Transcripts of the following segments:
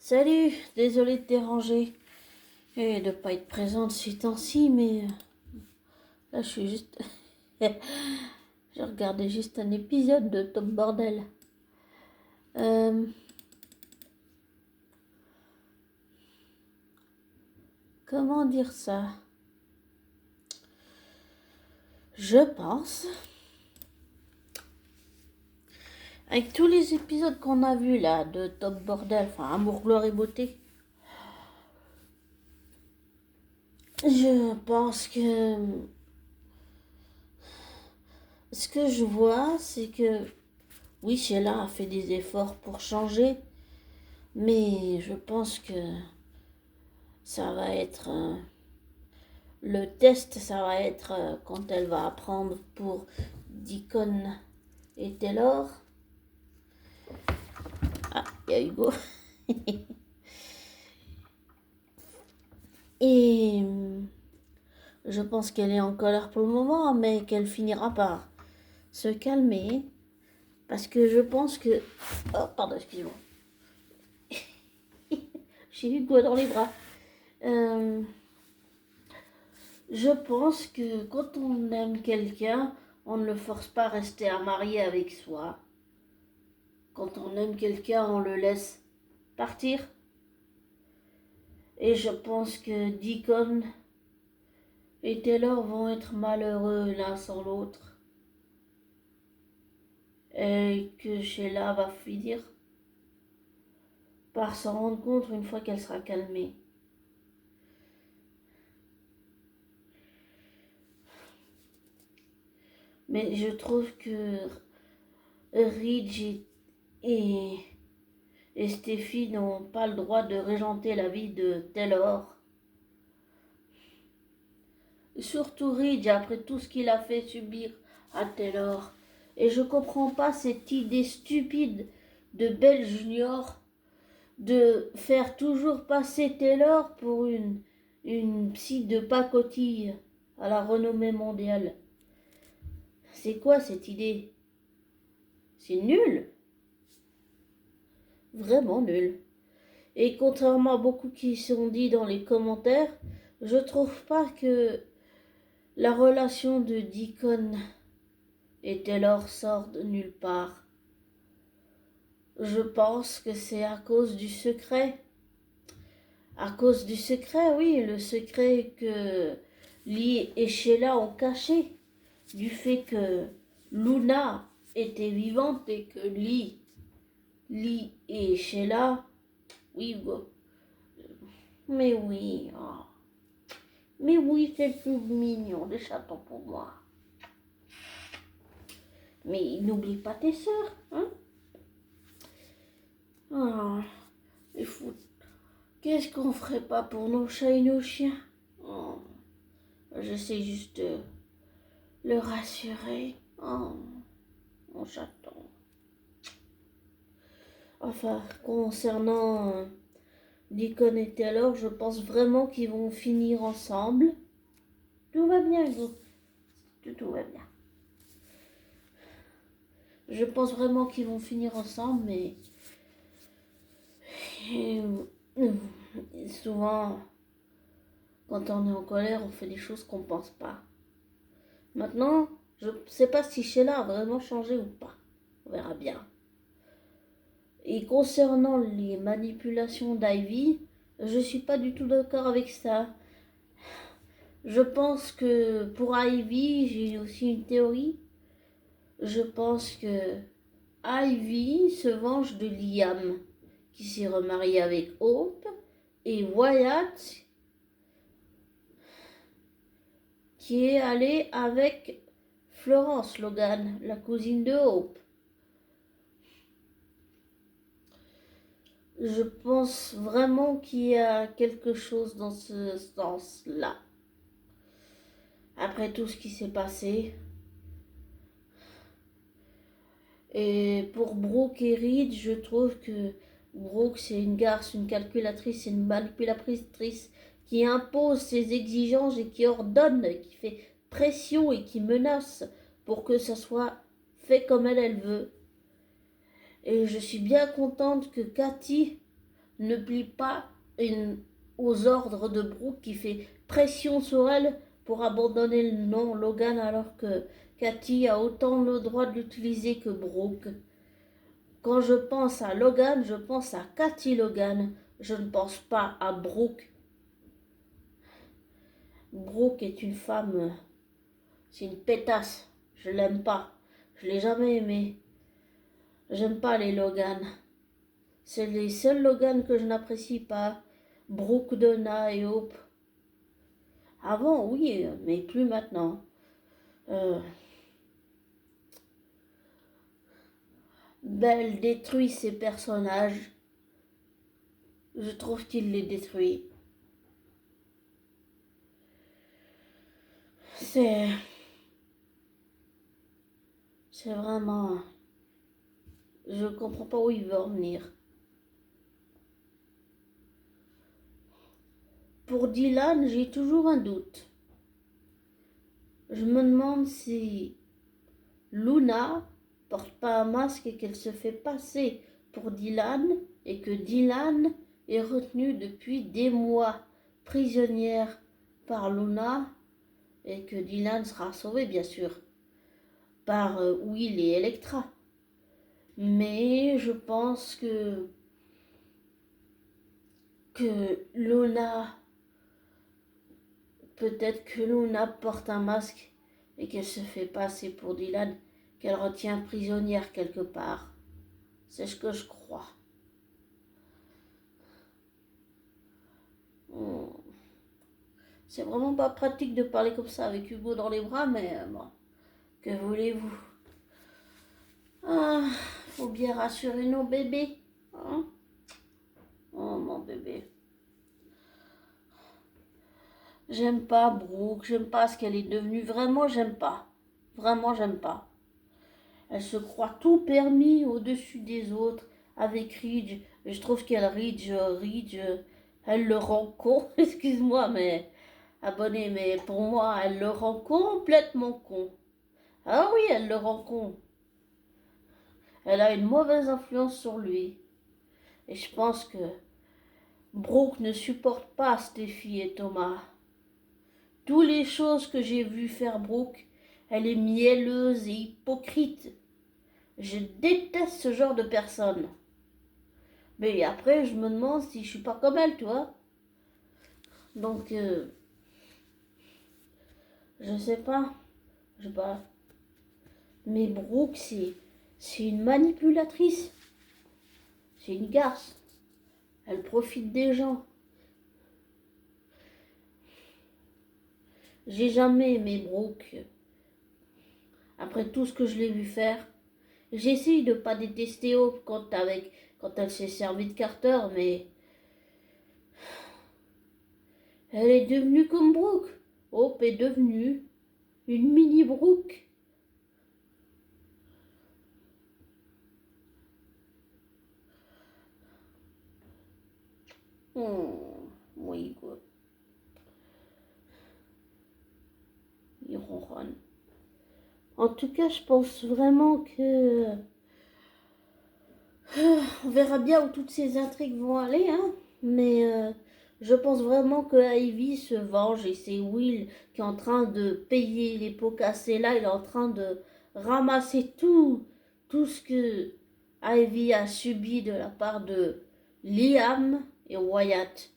Salut, désolée de te déranger et de pas être présente ces temps-ci, mais là je suis juste... J'ai regardé juste un épisode de Top Bordel. Euh, Comment dire ça? Je pense, avec tous les épisodes qu'on a vus là de Top Bordel, enfin Amour, Gloire et Beauté, je pense que ce que je vois, c'est que oui, Sheila a fait des efforts pour changer, mais je pense que ça va être le test, ça va être quand elle va apprendre pour Deacon et Taylor. Ah, il y a Hugo. Et je pense qu'elle est en colère pour le moment, mais qu'elle finira par se calmer. Parce que je pense que... Oh, pardon, excusez-moi. J'ai Hugo dans les bras. Je pense que quand on aime quelqu'un, on ne le force pas à rester à marier avec soi. Quand on aime quelqu'un, on le laisse partir. Et je pense que Deacon et Taylor vont être malheureux l'un sans l'autre. Et que Sheila va finir par s'en rendre compte une fois qu'elle sera calmée. Mais je trouve que Ridge et Steffi n'ont pas le droit de régenter la vie de Taylor. Surtout Ridge, après tout ce qu'il a fait subir à Taylor. Et je comprends pas cette idée stupide de Belle Junior de faire toujours passer Taylor pour une psy de pacotille à la renommée mondiale. C'est quoi cette idée? C'est nul. Vraiment nul. Et contrairement à beaucoup qui sont dit dans les commentaires, je trouve pas que la relation de Deacon et Taylor sort de nulle part. Je pense que c'est à cause du secret. À cause du secret, oui, le secret que Lee et Sheila ont caché. Du fait que Luna était vivante et que Lee et Sheila, oui, mais oui, oh. Mais oui, c'est plus mignon, des chatons pour moi. Mais n'oublie pas tes sœurs, hein? Oh, il faut... Qu'est-ce qu'on ferait pas pour nos chats et nos chiens? Oh, j'essaie juste de le rassurer. Oh, mon chaton. Enfin, concernant Deacon et Taylor, je pense vraiment qu'ils vont finir ensemble. Tout va bien, Hugo. Tout va bien. Je pense vraiment qu'ils vont finir ensemble, mais souvent, quand on est en colère, on fait des choses qu'on ne pense pas. Maintenant, je ne sais pas si Sheila a vraiment changé ou pas. On verra bien. Et concernant les manipulations d'Ivy, je ne suis pas du tout d'accord avec ça. Je pense que pour Ivy, j'ai aussi une théorie. Je pense que Ivy se venge de Liam, qui s'est remarié avec Hope, et Wyatt, qui est allé avec Florence Logan, la cousine de Hope. Je pense vraiment qu'il y a quelque chose dans ce sens-là. Après tout ce qui s'est passé. Et pour Brooke et Reed, je trouve que Brooke, c'est une garce, une calculatrice, c'est une manipulatrice qui impose ses exigences et qui ordonne, qui fait pression et qui menace pour que ça soit fait comme elle veut. Et je suis bien contente que Cathy ne plie pas aux ordres de Brooke qui fait pression sur elle pour abandonner le nom Logan alors que Cathy a autant le droit de l'utiliser que Brooke. Quand je pense à Logan, je pense à Cathy Logan. Je ne pense pas à Brooke. Brooke est une femme, c'est une pétasse. Je l'aime pas. Je l'ai jamais aimée. J'aime pas les Logan. C'est les seuls Logan que je n'apprécie pas. Brooke, Donna et Hope. Avant, oui, mais plus maintenant. Belle détruit ses personnages. Je trouve qu'il les détruit. C'est vraiment... Je comprends pas où il veut en venir. Pour Dylan, j'ai toujours un doute. Je me demande si Luna porte pas un masque et qu'elle se fait passer pour Dylan et que Dylan est retenue depuis des mois prisonnière par Luna et que Dylan sera sauvé bien sûr par Will et Electra. Mais je pense que Luna, peut-être que Luna porte un masque et qu'elle se fait passer pour Dylan, qu'elle retient prisonnière quelque part. C'est ce que je crois. C'est vraiment pas pratique de parler comme ça avec Hugo dans les bras, mais bon, que voulez-vous? Ah, faut bien rassurer nos bébés. Hein? Oh mon bébé. J'aime pas Brooke, j'aime pas ce qu'elle est devenue. Vraiment, j'aime pas. Vraiment, j'aime pas. Elle se croit tout permis au-dessus des autres avec Ridge. Je trouve qu'elle Ridge, elle le rend con. Excuse-moi, mais abonné, mais pour moi, elle le rend complètement con. Ah oui, elle le rend con. Elle a une mauvaise influence sur lui. Et je pense que Brooke ne supporte pas Steffi et Thomas. Toutes les choses que j'ai vues faire Brooke, elle est mielleuse et hypocrite. Je déteste ce genre de personne. Mais après, je me demande si je suis pas comme elle, tu vois. Donc, je sais pas. Je sais pas. Mais Brooke, c'est une manipulatrice. C'est une garce. Elle profite des gens. J'ai jamais aimé Brooke. Après tout ce que je l'ai vu faire. J'essaye de pas détester Hope quand elle s'est servie de Carter, mais elle est devenue comme Brooke. Hope est devenue une mini Brooke. Oui, quoi. Il ronronne. En tout cas, je pense vraiment que... On verra bien où toutes ces intrigues vont aller, hein. Mais je pense vraiment que Ivy se venge et c'est Will qui est en train de payer les pots cassés. Là, il est en train de ramasser tout ce que Ivy a subi de la part de Liam et Wyatt.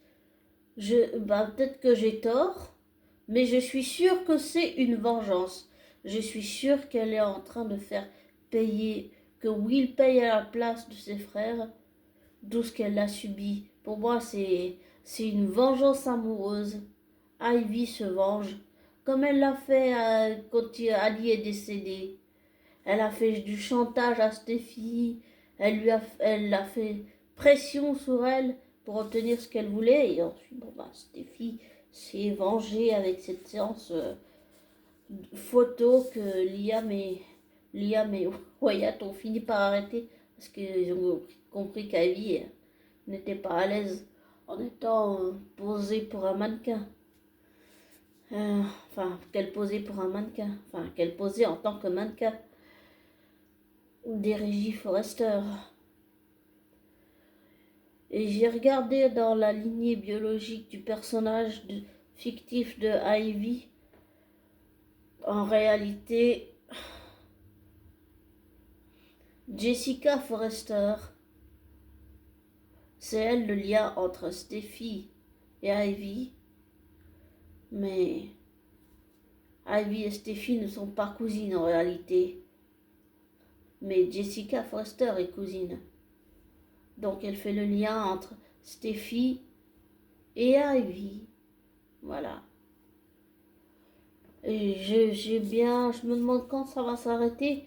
Peut-être que j'ai tort, mais je suis sûre que c'est une vengeance. Je suis sûre qu'elle est en train de faire payer, que Will paye à la place de ses frères tout ce qu'elle a subi. Pour moi, c'est une vengeance amoureuse. Ivy se venge, comme elle l'a fait quand Ali est décédé. Elle a fait du chantage à Steffi. Elle a fait pression sur elle pour obtenir ce qu'elle voulait. Et ensuite, Steffi s'est vengée avec cette séance photo que Liam et Wyatt ont fini par arrêter parce qu'ils ont compris qu'Ivy n'était pas à l'aise en étant posée pour un mannequin. Qu'elle posait pour un mannequin. Qu'elle posait en tant que mannequin des Régies Forrester. Et j'ai regardé dans la lignée biologique du personnage fictif de Ivy. En réalité, Jessica Forrester, c'est elle le lien entre Steffi et Ivy. Mais Ivy et Steffi ne sont pas cousines en réalité. Mais Jessica Forrester est cousine. Donc elle fait le lien entre Steffi et Ivy. Voilà. Et je me demande quand ça va s'arrêter.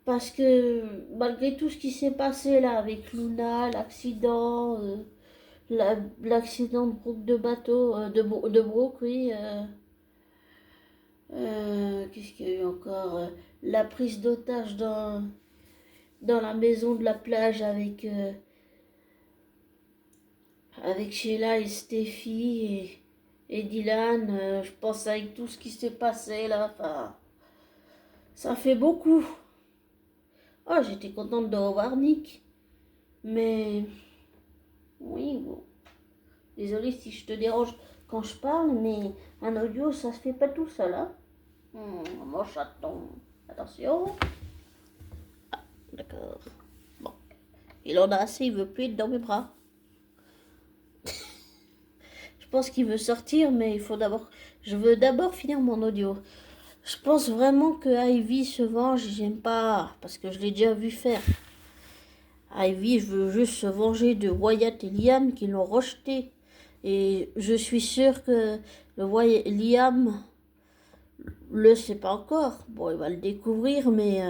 Parce que malgré tout ce qui s'est passé là avec Luna, l'accident, l'accident de Brooke de bateau, de Brooke, oui. Qu'est-ce qu'il y a eu encore la prise d'otage dans la maison de la plage avec Sheila et Steffi et Dylan. Je pense avec tout ce qui s'est passé là, enfin, ça fait beaucoup. Oh, j'étais contente de revoir Nick. Mais oui, bon. Désolée si je te dérange quand je parle, mais un audio, ça se fait pas tout seul, hein. Mon chaton. Attention. Ah, d'accord. Bon. Il en a assez, il veut plus être dans mes bras. Je pense qu'il veut sortir, mais il faut d'abord... Je veux d'abord finir mon audio. Je pense vraiment que Ivy se venge, j'aime pas, parce que je l'ai déjà vu faire. Ivy veut juste se venger de Wyatt et Liam qui l'ont rejeté. Et je suis sûre que Liam le sait pas encore. Bon, il va le découvrir, mais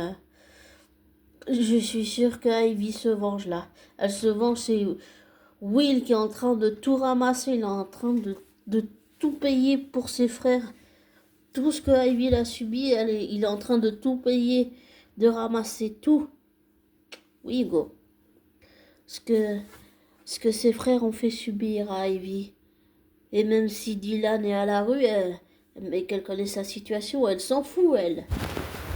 je suis sûre que Ivy se venge là. Elle se venge, c'est Will qui est en train de tout ramasser. Il est en train de tout payer pour ses frères. Tout ce que Ivy a subi, il est en train de tout payer, de ramasser tout. Oui, go. Ce que ses frères ont fait subir à Ivy. Et même si Dylan est à la rue, mais qu'elle connaît sa situation, elle s'en fout, elle.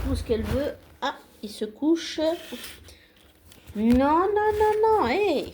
Tout ce qu'elle veut. Ah, il se couche. Non, non, non, non, hé.